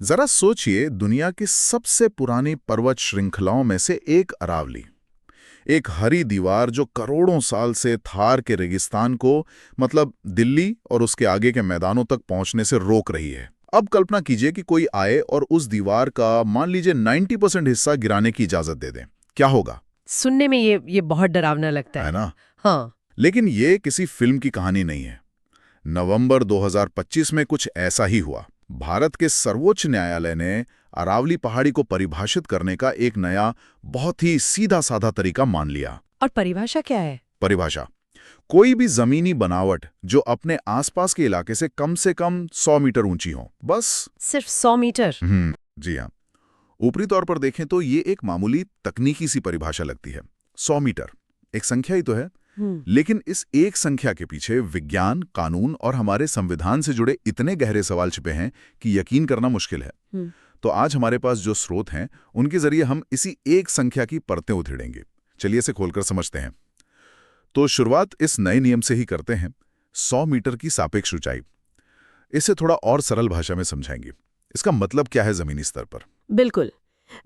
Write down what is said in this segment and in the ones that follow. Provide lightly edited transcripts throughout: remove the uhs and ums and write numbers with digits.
जरा सोचिए, दुनिया की सबसे पुरानी पर्वत श्रृंखलाओं में से एक अरावली, एक हरी दीवार जो करोड़ों साल से थार के रेगिस्तान को, मतलब दिल्ली और उसके आगे के मैदानों तक पहुंचने से रोक रही है। अब कल्पना कीजिए कि कोई आए और उस दीवार का मान लीजिए 90% हिस्सा गिराने की इजाजत दे दे। क्या होगा? सुनने में ये बहुत डरावना लगता है है ना? हाँ। लेकिन ये किसी फिल्म की कहानी नहीं है। नवंबर 2025 में कुछ ऐसा ही हुआ। भारत के सर्वोच्च न्यायालय ने अरावली पहाड़ी को परिभाषित करने का एक नया, बहुत ही सीधा साधा तरीका मान लिया। और परिभाषा क्या है? परिभाषा: कोई भी जमीनी बनावट जो अपने आसपास के इलाके से कम 100 मीटर ऊंची हो, बस। सिर्फ 100 मीटर? जी हाँ। ऊपरी तौर पर देखें तो ये एक मामूली तकनीकी सी परिभाषा लगती है। 100 मीटर एक संख्या ही तो है, लेकिन इस एक संख्या के पीछे विज्ञान, कानून और हमारे संविधान से जुड़े इतने गहरे सवाल छिपे हैं कि यकीन करना मुश्किल है। तो आज हमारे पास जो स्रोत हैं, उनके जरिए हम इसी एक संख्या की परतें उधेड़ेंगे। चलिए इसे खोलकर समझते हैं। तो शुरुआत इस नए नियम से ही करते हैं, 100 मीटर की सापेक्ष ऊंचाई। इसे थोड़ा और सरल भाषा में समझाएंगे। इसका मतलब क्या है जमीनी स्तर पर? बिल्कुल,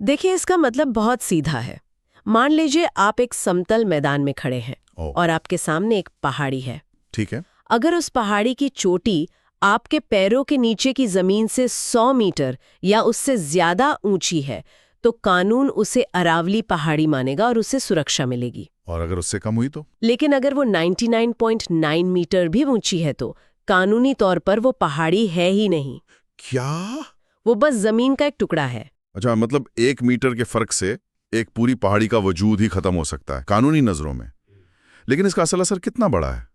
देखिए इसका मतलब बहुत सीधा है। मान लीजिए आप एक समतल मैदान में खड़े हैं और आपके सामने एक पहाड़ी है। ठीक है। अगर उस पहाड़ी की चोटी आपके पैरों के नीचे की जमीन से 100 मीटर या उससे ज्यादा ऊंची है, तो कानून उसे अरावली पहाड़ी मानेगा और उसे सुरक्षा मिलेगी। और अगर उससे कम हुई तो? लेकिन अगर वो 99.9 मीटर भी ऊंची है तो कानूनी तौर पर वो पहाड़ी है ही नहीं। क्या? वो बस जमीन का एक टुकड़ा है। अच्छा, मतलब 1 मीटर के फर्क से एक पूरी पहाड़ी का वजूद ही खत्म हो सकता है कानूनी नजरों में। लेकिन इसका असल असर कितना बड़ा है?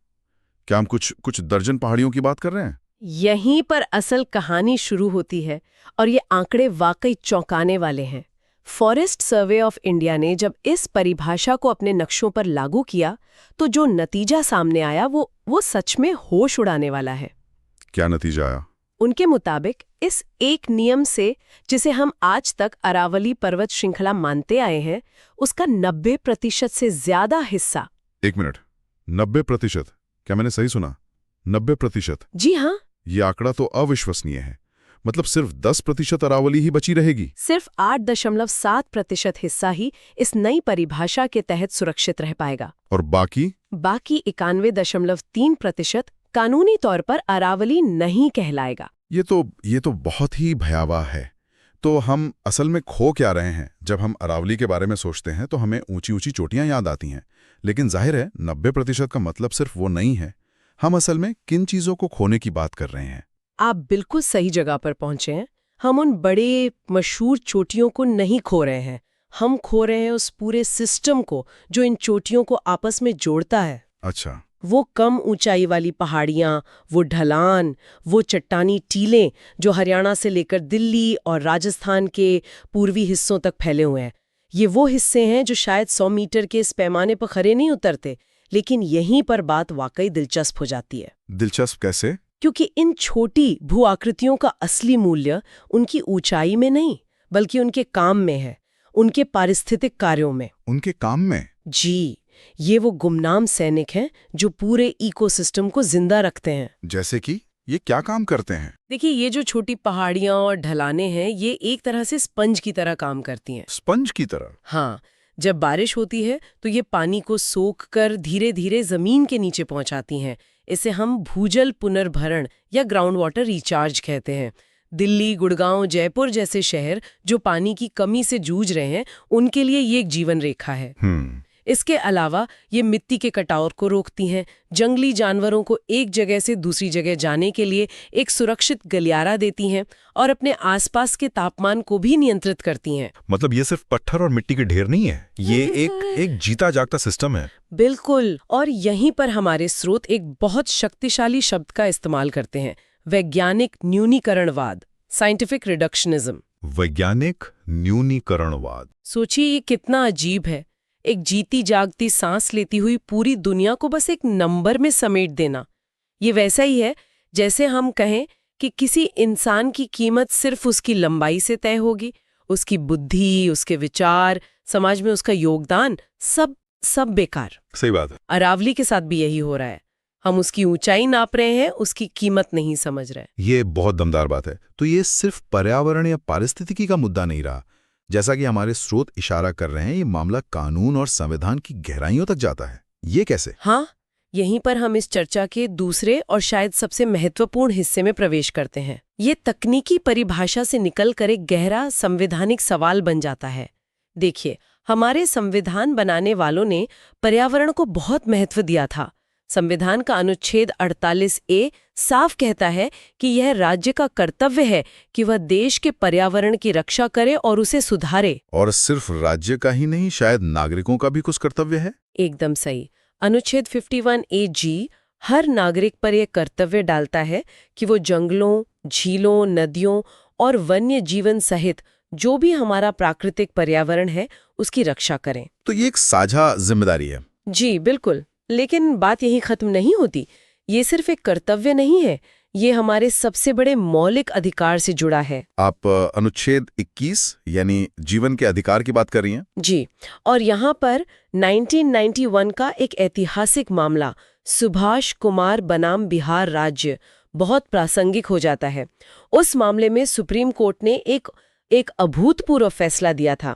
क्या हम कुछ दर्जन पहाड़ियों की बात कर रहे हैं? यहीं पर असल कहानी शुरू होती है और ये आंकड़े वाकई चौंकाने वाले हैं। फॉरेस्ट सर्वे ऑफ इंडिया ने जब इस परिभाषा को अपने नक्शों पर लागू किया, तो जो नतीजा सामने आया वो सच में होश उड़ाने वाला है। क्या नतीजा आया? उनके मुताबिक इस एक नियम से, जिसे हम आज तक अरावली पर्वत श्रृंखला मानते आए हैं, उसका 90% से ज्यादा हिस्सा। 1 मिनट, 90%? क्या मैंने सही सुना? 90%? जी हाँ। ये आंकड़ा तो अविश्वसनीय है। मतलब सिर्फ 10% अरावली ही बची रहेगी? सिर्फ 8.7% हिस्सा ही इस नई परिभाषा के तहत सुरक्षित रह पाएगा। और बाकी 91.3% कानूनी तौर पर अरावली नहीं कहलाएगा। ये तो बहुत ही भयावह है। तो हम असल में खो क्या रहे हैं? जब हम अरावली के बारे में सोचते हैं तो हमें ऊंची ऊंची चोटियां याद आती हैं, लेकिन जाहिर है 90% का मतलब सिर्फ वो नहीं है। हम असल में किन चीजों को खोने की बात कर रहे हैं? आप बिल्कुल सही जगह पर पहुंचे हैं। हम उन बड़े मशहूर चोटियों को नहीं खो रहे हैं, हम खो रहे हैं उस पूरे सिस्टम को जो इन चोटियों को आपस में जोड़ता है। अच्छा। वो कम ऊंचाई वाली पहाड़ियां, वो ढलान, वो चट्टानी टीलें जो हरियाणा से लेकर दिल्ली और राजस्थान के पूर्वी हिस्सों तक फैले हुए हैं। ये वो हिस्से हैं जो शायद 100 मीटर के इस पैमाने पर खरे नहीं उतरते, लेकिन यहीं पर बात वाकई दिलचस्प हो जाती है। दिलचस्प कैसे? क्योंकि इन छोटी भू आकृतियों का असली मूल्य उनकी ऊंचाई में नहीं, बल्कि उनके काम में है, उनके पारिस्थितिक कार्यों में। उनके काम में? जी, ये वो गुमनाम सैनिक हैं जो पूरे इकोसिस्टम को जिंदा रखते हैं। जैसे कि ये क्या काम करते हैं? देखिए, ये जो छोटी पहाड़ियां और ढलानें हैं, ये एक तरह से स्पंज की तरह काम करती हैं। स्पंज की तरह? हाँ, जब बारिश होती है तो ये पानी को सोख कर धीरे धीरे जमीन के नीचे पहुंचाती हैं। इसे हम भूजल पुनर्भरण या ग्राउंड वाटर रिचार्ज कहते हैं। दिल्ली, गुड़गांव, जयपुर जैसे शहर जो पानी की कमी से जूझ रहे हैं, उनके लिए ये एक जीवन रेखा है। इसके अलावा ये मिट्टी के कटाव को रोकती हैं, जंगली जानवरों को एक जगह से दूसरी जगह जाने के लिए एक सुरक्षित गलियारा देती हैं और अपने आसपास के तापमान को भी नियंत्रित करती हैं। मतलब ये सिर्फ पत्थर और मिट्टी के ढेर नहीं है, ये एक जीता जागता सिस्टम है। बिल्कुल। और यहीं पर हमारे स्रोत एक बहुत शक्तिशाली शब्द का इस्तेमाल करते हैं, वैज्ञानिक न्यूनीकरणवाद, साइंटिफिक रिडक्शनिज्म। वैज्ञानिक न्यूनीकरणवाद। सोचिए ये कितना अजीब है। एक जीती जागती सांस लेती हुई पूरी दुनिया को बस एक नंबर में समेट देना। ये वैसा ही है जैसे हम कहें कि किसी इंसान की कीमत सिर्फ उसकी लंबाई से तय होगी, उसकी बुद्धि, उसके विचार, समाज में उसका योगदान सब बेकार। सही बात है। अरावली के साथ भी यही हो रहा है। हम उसकी ऊंचाई नाप रहे हैं, उसकी कीमत नहीं समझ रहे। ये बहुत दमदार बात है। तो ये सिर्फ पर्यावरण या पारिस्थितिकी का मुद्दा नहीं रहा। जैसा कि हमारे स्रोत इशारा कर रहे हैं, ये मामला कानून और संविधान की गहराइयों तक जाता है। ये कैसे? हाँ, यहीं पर हम इस चर्चा के दूसरे और शायद सबसे महत्वपूर्ण हिस्से में प्रवेश करते हैं। ये तकनीकी परिभाषा से निकलकर एक गहरा संवैधानिक सवाल बन जाता है। देखिए, हमारे संविधान बनाने वालों ने पर्यावरण को बहुत महत्व दिया था। संविधान का अनुच्छेद 48A साफ कहता है कि यह राज्य का कर्तव्य है कि वह देश के पर्यावरण की रक्षा करे और उसे सुधारे। और सिर्फ राज्य का ही नहीं, शायद नागरिकों का भी कुछ कर्तव्य है। एकदम सही। अनुच्छेद 51AG हर नागरिक पर यह कर्तव्य डालता है कि वो जंगलों, झीलों, नदियों और वन्य जीवन सहित जो भी हमारा प्राकृतिक पर्यावरण है, उसकी रक्षा करें। तो ये एक साझा जिम्मेदारी है। जी बिल्कुल, लेकिन बात यहीं खत्म नहीं होती। ये सिर्फ एक कर्तव्य नहीं है, ये हमारे सबसे बड़े मौलिक अधिकार से जुड़ा है। आप अनुच्छेद 21 यानी जीवन के अधिकार की बात कर रही हैं? जी, और यहाँ पर 1991 का एक ऐतिहासिक मामला सुभाष कुमार बनाम बिहार राज्य बहुत प्रासंगिक हो जाता है। उस मामले में सुप्रीम कोर्ट ने एक अभूतपूर्व फैसला दिया था।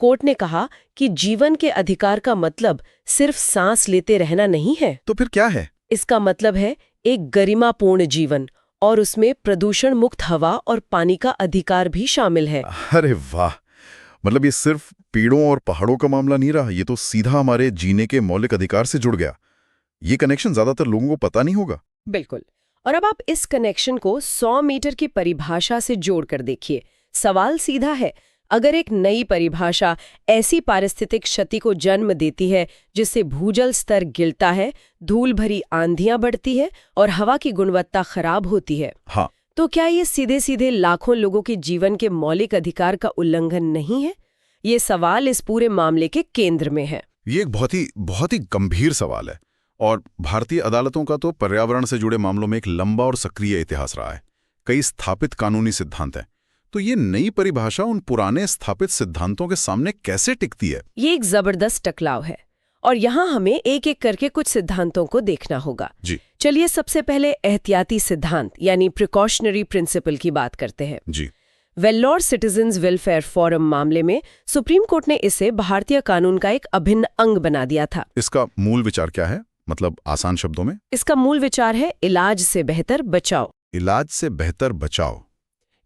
कोर्ट ने कहा कि जीवन के अधिकार का मतलब सिर्फ सांस लेते रहना नहीं है। तो फिर क्या है? इसका मतलब है एक गरिमापूर्ण जीवन, और उसमें प्रदूषण मुक्त हवा और पानी का अधिकार भी शामिल है। अरे वाह! मतलब ये सिर्फ पेड़ों और पहाड़ों का मामला नहीं रहा, ये तो सीधा हमारे जीने के मौलिक अधिकार से जुड़ गया। ये कनेक्शन ज्यादातर लोगों को पता नहीं होगा। बिल्कुल। और अब आप इस कनेक्शन को 100 मीटर की परिभाषा से जोड़कर देखिए। सवाल सीधा है, अगर एक नई परिभाषा ऐसी पारिस्थितिक क्षति को जन्म देती है जिससे भूजल स्तर गिरता है, धूल भरी आंधियां बढ़ती है और हवा की गुणवत्ता खराब होती है, हाँ, तो क्या ये सीधे सीधे लाखों लोगों के जीवन के मौलिक अधिकार का उल्लंघन नहीं है? ये सवाल इस पूरे मामले के केंद्र में है। ये एक बहुत ही गंभीर सवाल है। और भारतीय अदालतों का तो पर्यावरण से जुड़े मामलों में एक लंबा और सक्रिय इतिहास रहा है। कई स्थापित कानूनी सिद्धांत हैं। तो ये नई परिभाषा उन पुराने स्थापित सिद्धांतों के सामने कैसे टिकती है? ये एक जबरदस्त टकराव है, और यहाँ हमें एक एक करके कुछ सिद्धांतों को देखना होगा। जी चलिए सबसे पहले एहतियाती सिद्धांत यानी प्रिकॉशनरी प्रिंसिपल की बात करते हैं। जी वेल्लोर सिटीजन्स वेलफेयर फोरम मामले में सुप्रीम कोर्ट ने इसे भारतीय कानून का एक अभिन्न अंग बना दिया था। इसका मूल विचार क्या है? मतलब आसान शब्दों में? इसका मूल विचार है इलाज से बेहतर बचाव। इलाज से बेहतर बचाव।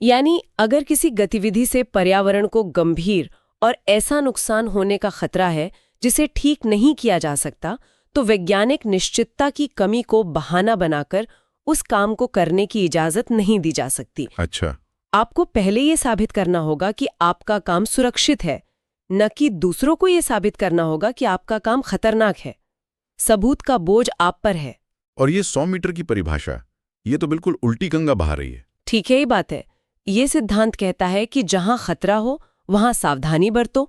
यानी अगर किसी गतिविधि से पर्यावरण को गंभीर और ऐसा नुकसान होने का खतरा है जिसे ठीक नहीं किया जा सकता, तो वैज्ञानिक निश्चितता की कमी को बहाना बनाकर उस काम को करने की इजाजत नहीं दी जा सकती। अच्छा, आपको पहले ये साबित करना होगा कि आपका काम सुरक्षित है, न कि दूसरों को ये साबित करना होगा कि आपका काम खतरनाक है। सबूत का बोझ आप पर है। और ये 100 मीटर की परिभाषा, ये तो बिल्कुल उल्टी गंगा बहा रही है। ठीक है, ही बात है। ये सिद्धांत कहता है कि जहां खतरा हो वहां सावधानी बरतो,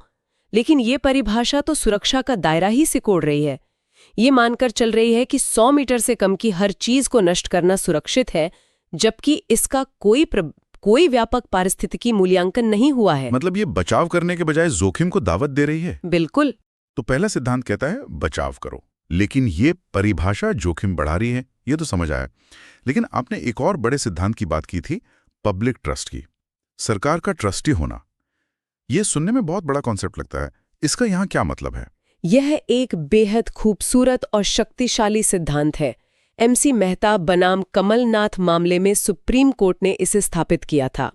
लेकिन ये परिभाषा तो सुरक्षा का दायरा ही सिकोड़ रही है। ये मानकर चल रही है कि 100 मीटर से कम की हर चीज को नष्ट करना सुरक्षित है, जबकि इसका कोई व्यापक पारिस्थितिकी मूल्यांकन नहीं हुआ है। मतलब ये बचाव करने के बजाय जोखिम को दावत दे रही है। बिल्कुल। तो पहला सिद्धांत कहता है बचाव करो, लेकिन ये परिभाषा जोखिम बढ़ा रही है, ये तो समझ आया। लेकिन आपने एक और बड़े सिद्धांत की बात की थी, पब्लिक ट्रस्ट की, सरकार का ट्रस्टी होना। ये सुनने में बहुत बड़ा कॉन्सेप्ट लगता है, इसका यहाँ क्या मतलब है? यह एक बेहद खूबसूरत और शक्तिशाली सिद्धांत है। MC मेहता बनाम कमलनाथ मामले में सुप्रीम कोर्ट ने इसे स्थापित किया था।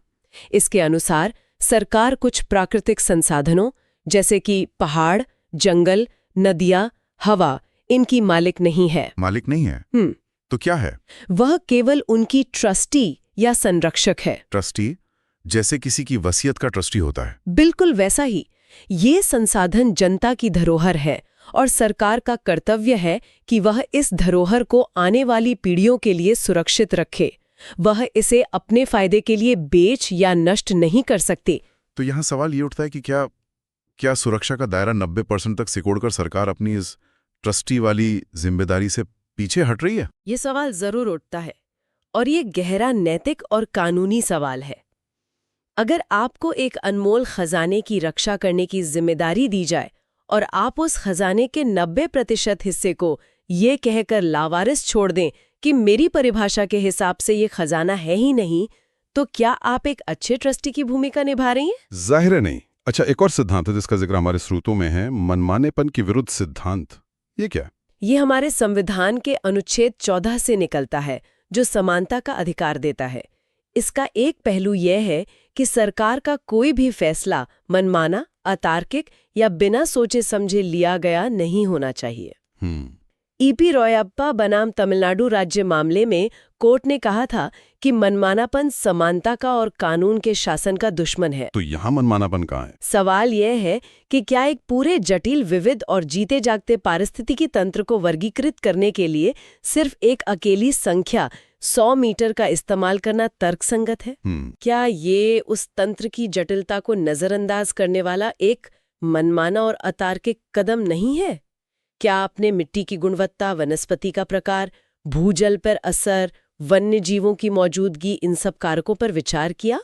इसके अनुसार सरकार कुछ प्राकृतिक संसाधनों जैसे कि पहाड़, जंगल, नदियां, हवा, इनकी मालिक नहीं है। मालिक नहीं है? तो क्या है? वह केवल उनकी ट्रस्टी या संरक्षक है। ट्रस्टी जैसे किसी की वसीयत का ट्रस्टी होता है? बिल्कुल वैसा ही। ये संसाधन जनता की धरोहर है और सरकार का कर्तव्य है कि वह इस धरोहर को आने वाली पीढ़ियों के लिए सुरक्षित रखे। वह इसे अपने फायदे के लिए बेच या नष्ट नहीं कर सकती। तो यहाँ सवाल ये उठता है कि क्या सुरक्षा का दायरा 90% तक सिकोड़कर सरकार अपनी इस ट्रस्टी वाली जिम्मेदारी से पीछे हट रही है? ये सवाल जरूर उठता है, और ये गहरा नैतिक और कानूनी सवाल है। अगर आपको एक अनमोल खजाने की रक्षा करने की जिम्मेदारी दी जाए और आप उस खजाने के 90% हिस्से को ये कहकर लावारिस छोड़ दें कि मेरी परिभाषा के हिसाब से ये खजाना है ही नहीं, तो क्या आप एक अच्छे ट्रस्टी की भूमिका निभा रही हैं? जाहिर है नहीं। अच्छा, एक और सिद्धांत है जिसका जिक्र हमारे स्रोतों में है, मनमानेपन के विरुद्ध सिद्धांत। ये क्या? ये हमारे संविधान के अनुच्छेद 14 से निकलता है, जो समानता का अधिकार देता है। इसका एक पहलू यह है कि सरकार का कोई भी फैसला मनमाना, अतार्किक या बिना सोचे समझे लिया गया नहीं होना चाहिए। ईपी रॉयप्पा बनाम तमिलनाडु राज्य मामले में कोर्ट ने कहा था कि मनमानापन समानता का और कानून के शासन का दुश्मन है। तो यहाँ मनमानापन कहाँ है? सवाल यह है कि क्या एक पूरे जटिल, विविध और जीते जागते पारिस्थितिकी तंत्र को वर्गीकृत करने के लिए सिर्फ एक अकेली संख्या 100 मीटर का इस्तेमाल करना तर्कसंगत है? क्या ये उस तंत्र की जटिलता को नजरअंदाज करने वाला एक मनमाना और अतार्किक कदम नहीं है? क्या आपने मिट्टी की गुणवत्ता, वनस्पति का प्रकार, भूजल पर असर, वन्य जीवों की मौजूदगी, इन सब कारकों पर विचार किया?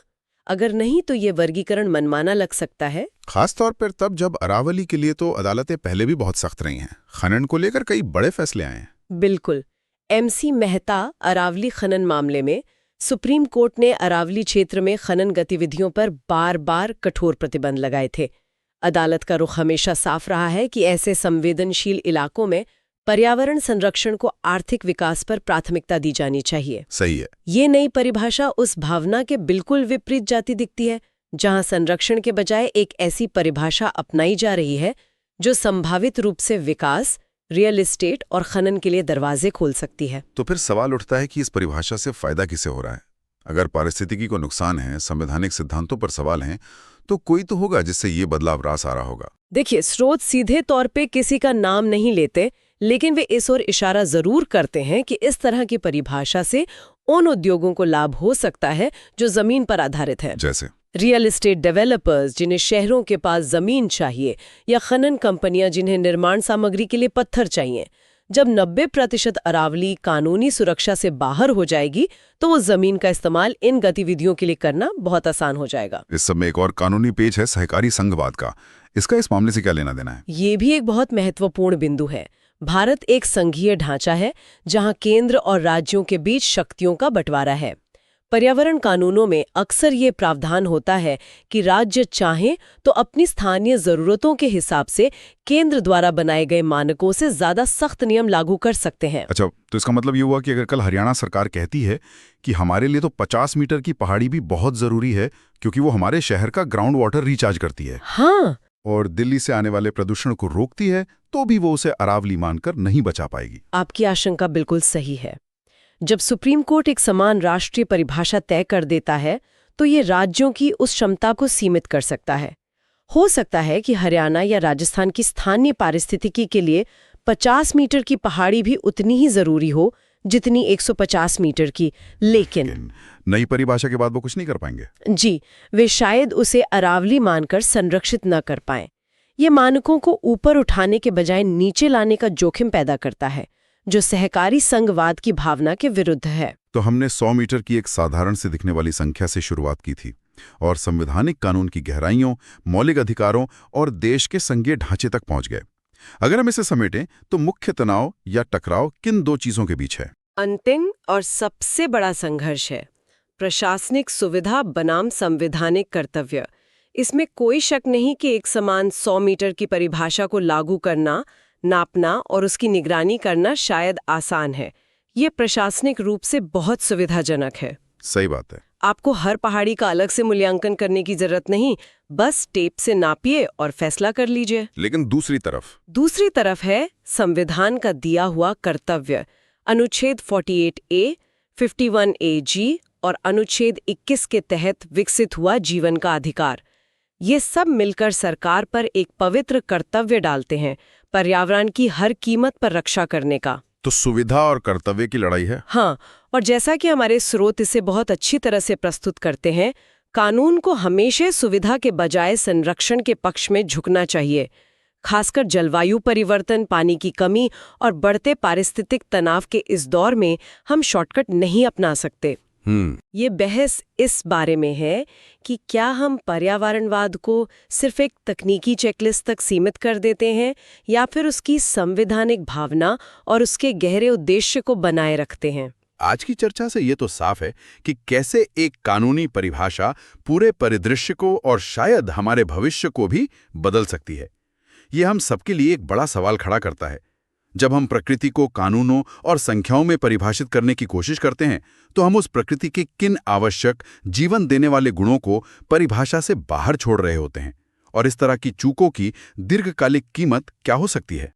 अगर नहीं तो ये वर्गीकरण मनमाना लग सकता है। खासतौर पर तब जब अरावली के लिए तो अदालतें पहले भी बहुत सख्त रही हैं। खनन को लेकर कई बड़े फैसले आए हैं। बिल्कुल। MC मेहता अरावली खनन मामले में सुप्रीम कोर्ट ने अरावली क्षेत्र में खनन गतिविधियों पर बार-बार कठोर प्रतिबंध लगाए थे। अदालत का रुख हमेशा साफ रहा है कि ऐसे संवेदनशील इलाकों में पर्यावरण संरक्षण को आर्थिक विकास पर प्राथमिकता दी जानी चाहिए। सही है। ये नई परिभाषा उस भावना के बिल्कुल विपरीत जाती दिखती है, जहां संरक्षण के बजाय एक ऐसी परिभाषा अपनाई जा रही है जो संभावित रूप से विकास, रियल एस्टेट और खनन के लिए दरवाजे खोल सकती है। तो फिर सवाल उठता है कि इस परिभाषा से फायदा किसे हो रहा है? अगर पारिस्थितिकी को नुकसान है, संवैधानिक सिद्धांतों पर सवाल हैं, तो कोई तो होगा जिससे ये बदलाव रास आ रहा होगा। देखिए, स्रोत सीधे तौर पे किसी का नाम नहीं लेते, लेकिन वे इस ओर इशारा जरूर करते हैं कि इस तरह की परिभाषा से उन उद्योगों को लाभ हो सकता है जो जमीन पर आधारित है, जैसे रियल एस्टेट डेवलपर्स जिन्हें शहरों के पास जमीन चाहिए, या खनन कंपनियां जिन्हें निर्माण सामग्री के लिए पत्थर चाहिए। जब 90% अरावली कानूनी सुरक्षा से बाहर हो जाएगी, तो वो जमीन का इस्तेमाल इन गतिविधियों के लिए करना बहुत आसान हो जाएगा। इस सब में एक और कानूनी पेच है सहकारी संघवाद का। इसका इस मामले से क्या लेना देना है? ये भी एक बहुत महत्वपूर्ण बिंदु है। भारत एक संघीय ढांचा है जहां केंद्र और राज्यों के बीच शक्तियों का बंटवारा है। पर्यावरण कानूनों में अक्सर ये प्रावधान होता है कि राज्य चाहें तो अपनी स्थानीय जरूरतों के हिसाब से केंद्र द्वारा बनाए गए मानकों से ज्यादा सख्त नियम लागू कर सकते हैं। अच्छा, तो इसका मतलब ये हुआ कि अगर कल हरियाणा सरकार कहती है कि हमारे लिए तो 50 मीटर की पहाड़ी भी बहुत जरूरी है क्योंकि वो हमारे शहर का ग्राउंड वाटर रिचार्ज करती है, हाँ, और दिल्ली से आने वाले प्रदूषण को रोकती है, तो भी वो उसे अरावली मानकर नहीं बचा पाएगी। आपकी आशंका बिल्कुल सही है। जब सुप्रीम कोर्ट एक समान राष्ट्रीय परिभाषा तय कर देता है, तो ये राज्यों की उस क्षमता को सीमित कर सकता है। हो सकता है कि हरियाणा या राजस्थान की स्थानीय पारिस्थितिकी के लिए 50 मीटर की पहाड़ी भी उतनी ही जरूरी हो जितनी 150 मीटर की, लेकिन नई परिभाषा के बाद वो कुछ नहीं कर पाएंगे। जी, वे शायद उसे अरावली मानकर संरक्षित न कर पाएं। ये मानकों को ऊपर उठाने के बजाय नीचे लाने का जोखिम पैदा करता है, जो सहकारी संघवाद की भावना के विरुद्ध है। तो हमने 100 मीटर की एक साधारण से दिखने वाली संख्या से शुरुआत की थी और संवैधानिक कानून की गहराइयों, मौलिक अधिकारों और देश के संघीय ढांचे तक पहुंच गए। अगर हम इसे समेटें तो मुख्य तनाव या टकराव किन दो चीजों के बीच है? अंतिम और सबसे बड़ा संघर्ष है प्रशासनिक सुविधा बनाम संवैधानिक कर्तव्य। इसमें कोई शक नहीं कि एक समान 100 मीटर की परिभाषा को लागू करना, नापना और उसकी निगरानी करना शायद आसान है। ये प्रशासनिक रूप से बहुत सुविधाजनक है। सही बात है। आपको हर पहाड़ी का अलग से मूल्यांकन करने की जरूरत नहीं, बस टेप से नापिए और फैसला कर लीजिए। लेकिन दूसरी तरफ है संविधान का दिया हुआ कर्तव्य। अनुच्छेद 48A, 51AG और अनुच्छेद 21 के तहत विकसित हुआ जीवन का अधिकार। ये सब मिलकर सरकार पर एक पवित्र कर्तव्य डालते हैं, पर्यावरण की हर कीमत पर रक्षा करने का। तो सुविधा और कर्तव्य की लड़ाई है। हाँ, और जैसा कि हमारे स्रोत इसे बहुत अच्छी तरह से प्रस्तुत करते हैं, कानून को हमेशा सुविधा के बजाय संरक्षण के पक्ष में झुकना चाहिए। खासकर जलवायु परिवर्तन, पानी की कमी और बढ़ते पारिस्थितिक तनाव के इस दौर में हम शॉर्टकट नहीं अपना सकते। ये बहस इस बारे में है कि क्या हम पर्यावरणवाद को सिर्फ एक तकनीकी चेकलिस्ट तक सीमित कर देते हैं या फिर उसकी संवैधानिक भावना और उसके गहरे उद्देश्य को बनाए रखते हैं। आज की चर्चा से ये तो साफ है कि कैसे एक कानूनी परिभाषा पूरे परिदृश्य को और शायद हमारे भविष्य को भी बदल सकती है। ये हम सबके लिए एक बड़ा सवाल खड़ा करता है। जब हम प्रकृति को कानूनों और संख्याओं में परिभाषित करने की कोशिश करते हैं तो हम उस प्रकृति के किन आवश्यक जीवन देने वाले गुणों को परिभाषा से बाहर छोड़ रहे होते हैं, और इस तरह की चूकों की दीर्घकालिक कीमत क्या हो सकती है।